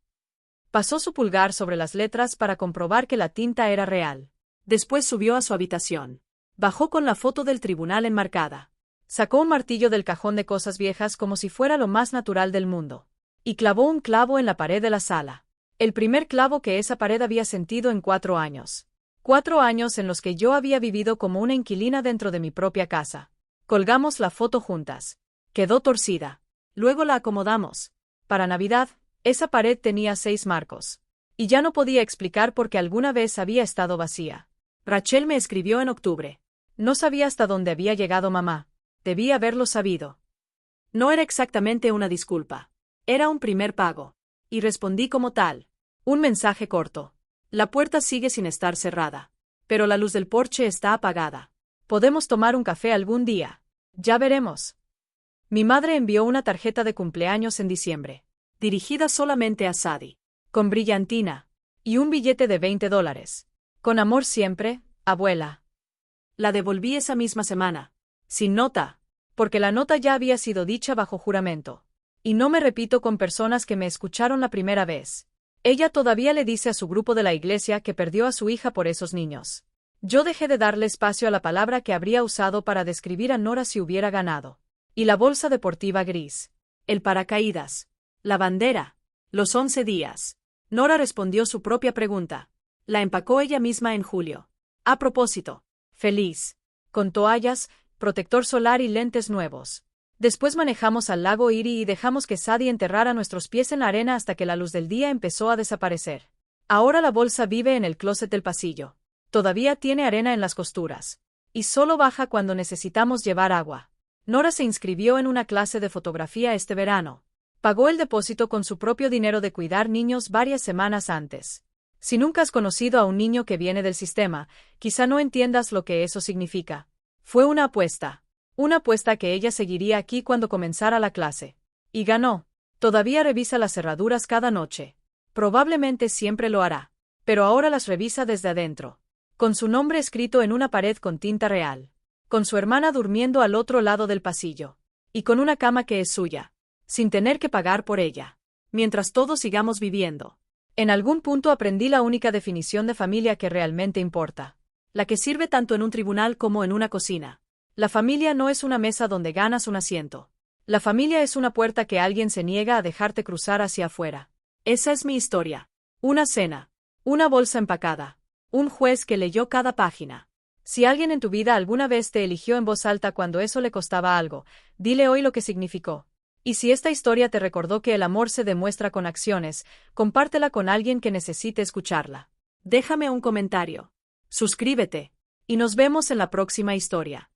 Pasó su pulgar sobre las letras para comprobar que la tinta era real. Después subió a su habitación. Bajó con la foto del tribunal enmarcada. Sacó un martillo del cajón de cosas viejas como si fuera lo más natural del mundo. Y clavó un clavo en la pared de la sala. El primer clavo que esa pared había sentido en 4 años. 4 años en los que yo había vivido como una inquilina dentro de mi propia casa. Colgamos la foto juntas. Quedó torcida. Luego la acomodamos. Para Navidad, esa pared tenía 6 marcos. Y ya no podía explicar por qué alguna vez había estado vacía. Rachel me escribió en octubre. No sabía hasta dónde había llegado mamá. Debía haberlo sabido. No era exactamente una disculpa. Era un primer pago. Y respondí como tal. Un mensaje corto. La puerta sigue sin estar cerrada. Pero la luz del porche está apagada. Podemos tomar un café algún día. Ya veremos. Mi madre envió una tarjeta de cumpleaños en diciembre. Dirigida solamente a Sadie. Con brillantina. Y un billete de $20. Con amor siempre, abuela. La devolví esa misma semana. Sin nota. Porque la nota ya había sido dicha bajo juramento. Y no me repito con personas que me escucharon la primera vez. Ella todavía le dice a su grupo de la iglesia que perdió a su hija por esos niños. Yo dejé de darle espacio a la palabra que habría usado para describir a Nora si hubiera ganado. Y la bolsa deportiva gris. El paracaídas. La bandera. Los 11 días. Nora respondió su propia pregunta. La empacó ella misma en julio. A propósito. Feliz. Con toallas, protector solar y lentes nuevos. Después manejamos al lago Erie y dejamos que Sadie enterrara nuestros pies en la arena hasta que la luz del día empezó a desaparecer. Ahora la bolsa vive en el closet del pasillo. Todavía tiene arena en las costuras. Y solo baja cuando necesitamos llevar agua. Nora se inscribió en una clase de fotografía este verano. Pagó el depósito con su propio dinero de cuidar niños varias semanas antes. Si nunca has conocido a un niño que viene del sistema, quizá no entiendas lo que eso significa. Fue una apuesta. Una apuesta que ella seguiría aquí cuando comenzara la clase. Y ganó. Todavía revisa las cerraduras cada noche. Probablemente siempre lo hará. Pero ahora las revisa desde adentro. Con su nombre escrito en una pared con tinta real. Con su hermana durmiendo al otro lado del pasillo. Y con una cama que es suya. Sin tener que pagar por ella. Mientras todos sigamos viviendo. En algún punto aprendí la única definición de familia que realmente importa. La que sirve tanto en un tribunal como en una cocina. La familia no es una mesa donde ganas un asiento. La familia es una puerta que alguien se niega a dejarte cruzar hacia afuera. Esa es mi historia. Una cena. Una bolsa empacada. Un juez que leyó cada página. Si alguien en tu vida alguna vez te eligió en voz alta cuando eso le costaba algo, dile hoy lo que significó. Y si esta historia te recordó que el amor se demuestra con acciones, compártela con alguien que necesite escucharla. Déjame un comentario. Suscríbete. Y nos vemos en la próxima historia.